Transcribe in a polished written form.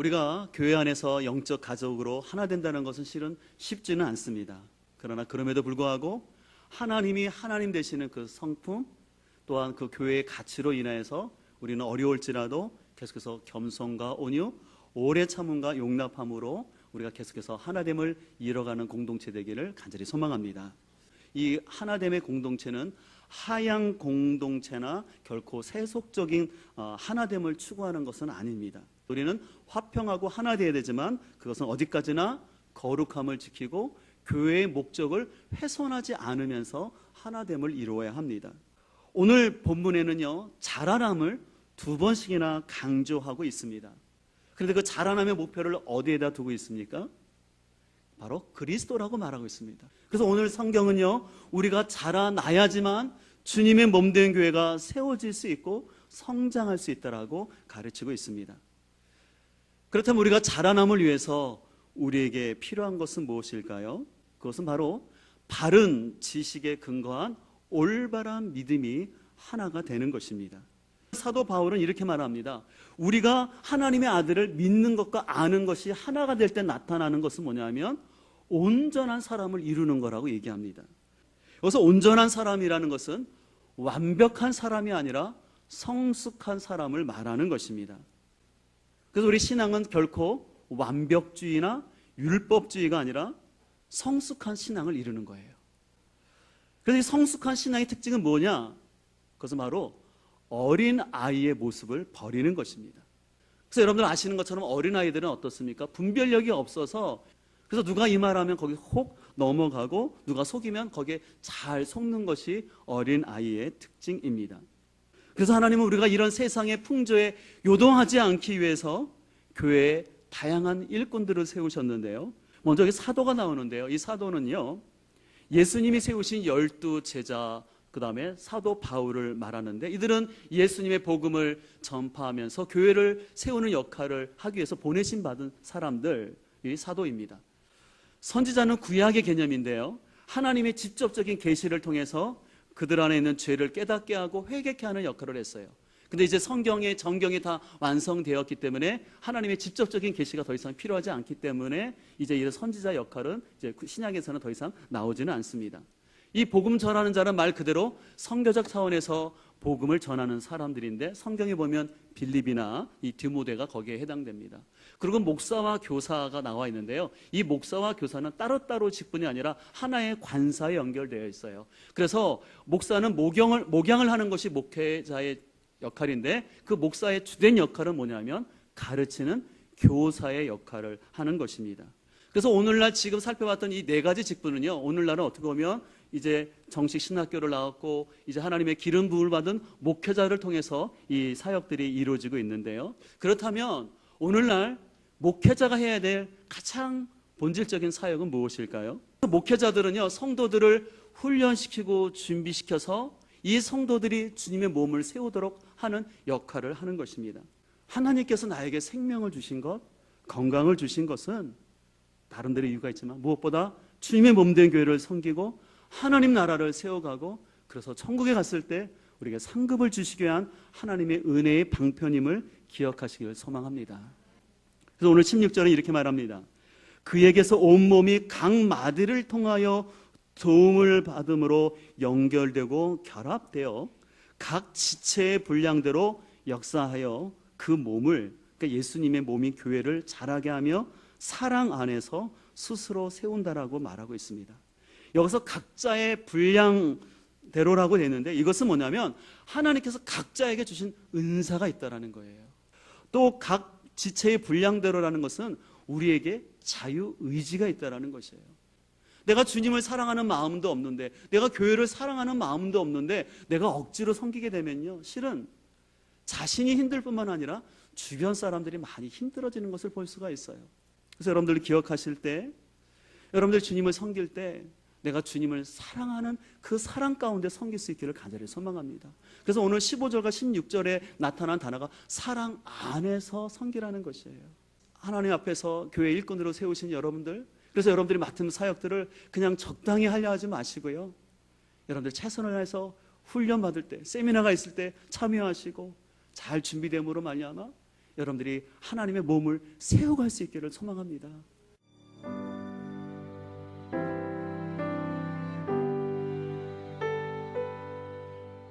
우리가 교회 안에서 영적 가족으로 하나 된다는 것은 실은 쉽지는 않습니다. 그러나 그럼에도 불구하고 하나님이 하나님 되시는 그 성품, 또한 그 교회의 가치로 인하여서 우리는 어려울지라도 계속해서 겸손과 온유, 오래 참음과 용납함으로 우리가 계속해서 하나됨을 이뤄가는 공동체 되기를 간절히 소망합니다. 이 하나됨의 공동체는 하향 공동체나 결코 세속적인 하나됨을 추구하는 것은 아닙니다. 우리는 화평하고 하나 되어야 되지만 그것은 어디까지나 거룩함을 지키고 교회의 목적을 훼손하지 않으면서 하나됨을 이루어야 합니다. 오늘 본문에는요, 자라남을 2번씩이나 강조하고 있습니다. 그런데 그 자라남의 목표를 어디에다 두고 있습니까? 바로 그리스도라고 말하고 있습니다. 그래서 오늘 성경은요, 우리가 자라나야지만 주님의 몸된 교회가 세워질 수 있고 성장할 수 있다라고 가르치고 있습니다. 그렇다면 우리가 자라남을 위해서 우리에게 필요한 것은 무엇일까요? 그것은 바로 바른 지식에 근거한 올바른 믿음이 하나가 되는 것입니다. 사도 바울은 이렇게 말합니다. 우리가 하나님의 아들을 믿는 것과 아는 것이 하나가 될 때 나타나는 것은 뭐냐면 온전한 사람을 이루는 거라고 얘기합니다. 여기서 온전한 사람이라는 것은 완벽한 사람이 아니라 성숙한 사람을 말하는 것입니다. 그래서 우리 신앙은 결코 완벽주의나 율법주의가 아니라 성숙한 신앙을 이루는 거예요. 그래서 이 성숙한 신앙의 특징은 뭐냐? 그것은 바로 어린 아이의 모습을 버리는 것입니다. 그래서 여러분들 아시는 것처럼 어린 아이들은 어떻습니까? 분별력이 없어서, 그래서 누가 이 말하면 거기 혹 넘어가고 누가 속이면 거기에 잘 속는 것이 어린 아이의 특징입니다. 그래서 하나님은 우리가 이런 세상의 풍조에 요동하지 않기 위해서 교회에 다양한 일꾼들을 세우셨는데요. 먼저 여기 사도가 나오는데요. 이 사도는요, 예수님이 세우신 12제자, 그 다음에 사도 바울을 말하는데, 이들은 예수님의 복음을 전파하면서 교회를 세우는 역할을 하기 위해서 보내신 받은 사람들이 사도입니다. 선지자는 구약의 개념인데요, 하나님의 직접적인 계시를 통해서 그들 안에 있는 죄를 깨닫게 하고 회개케 하는 역할을 했어요. 근데 이제 성경의 정경이 다 완성되었기 때문에 하나님의 직접적인 계시가 더 이상 필요하지 않기 때문에 이제 이 선지자 역할은 이제 신약에서는 더 이상 나오지는 않습니다. 이 복음 전하는 자는 말 그대로 선교적 차원에서 복음을 전하는 사람들인데, 성경에 보면 빌립이나 이 디모데가 거기에 해당됩니다. 그리고 목사와 교사가 나와 있는데요, 이 목사와 교사는 따로따로 직분이 아니라 하나의 관사에 연결되어 있어요. 그래서 목사는 목양을 하는 것이 목회자의 역할인데, 그 목사의 주된 역할은 뭐냐면 가르치는 교사의 역할을 하는 것입니다. 그래서 오늘날 지금 살펴봤던 이 4가지 직분은요, 오늘날은 어떻게 보면 이제 정식 신학교를 나왔고 이제 하나님의 기름 부음을 받은 목회자를 통해서 이 사역들이 이루어지고 있는데요, 그렇다면 오늘날 목회자가 해야 될 가장 본질적인 사역은 무엇일까요? 목회자들은요, 성도들을 훈련시키고 준비시켜서 이 성도들이 주님의 몸을 세우도록 하는 역할을 하는 것입니다. 하나님께서 나에게 생명을 주신 것, 건강을 주신 것은 나름대로 이유가 있지만 무엇보다 주님의 몸된 교회를 섬기고 하나님 나라를 세워가고, 그래서 천국에 갔을 때 우리에게 상급을 주시기 위한 하나님의 은혜의 방편임을 기억하시기를 소망합니다. 그래서 오늘 16절은 이렇게 말합니다. 그에게서 온몸이 각 마디를 통하여 도움을 받음으로 연결되고 결합되어 각 지체의 분량대로 역사하여 그 몸을, 그러니까 예수님의 몸인 교회를 자라게 하며 사랑 안에서 스스로 세운다라고 말하고 있습니다. 여기서 각자의 분량대로라고 되어 있는데, 이것은 뭐냐면 하나님께서 각자에게 주신 은사가 있다라는 거예요. 또 각 지체의 분량대로라는 것은 우리에게 자유의지가 있다라는 것이에요. 내가 주님을 사랑하는 마음도 없는데, 내가 교회를 사랑하는 마음도 없는데 내가 억지로 섬기게 되면요, 실은 자신이 힘들 뿐만 아니라 주변 사람들이 많이 힘들어지는 것을 볼 수가 있어요. 그래서 여러분들이 기억하실 때, 여러분들이 주님을 섬길 때 내가 주님을 사랑하는 그 사랑 가운데 섬길 수 있기를 간절히 소망합니다. 그래서 오늘 15절과 16절에 나타난 단어가 사랑 안에서 섬기라는 것이에요. 하나님 앞에서 교회 일꾼으로 세우신 여러분들, 그래서 여러분들이 맡은 사역들을 그냥 적당히 하려 하지 마시고요, 여러분들 최선을 다해서 훈련 받을 때, 세미나가 있을 때 참여하시고 잘 준비됨으로 말미암아 여러분들이 하나님의 몸을 세워갈 수 있기를 소망합니다.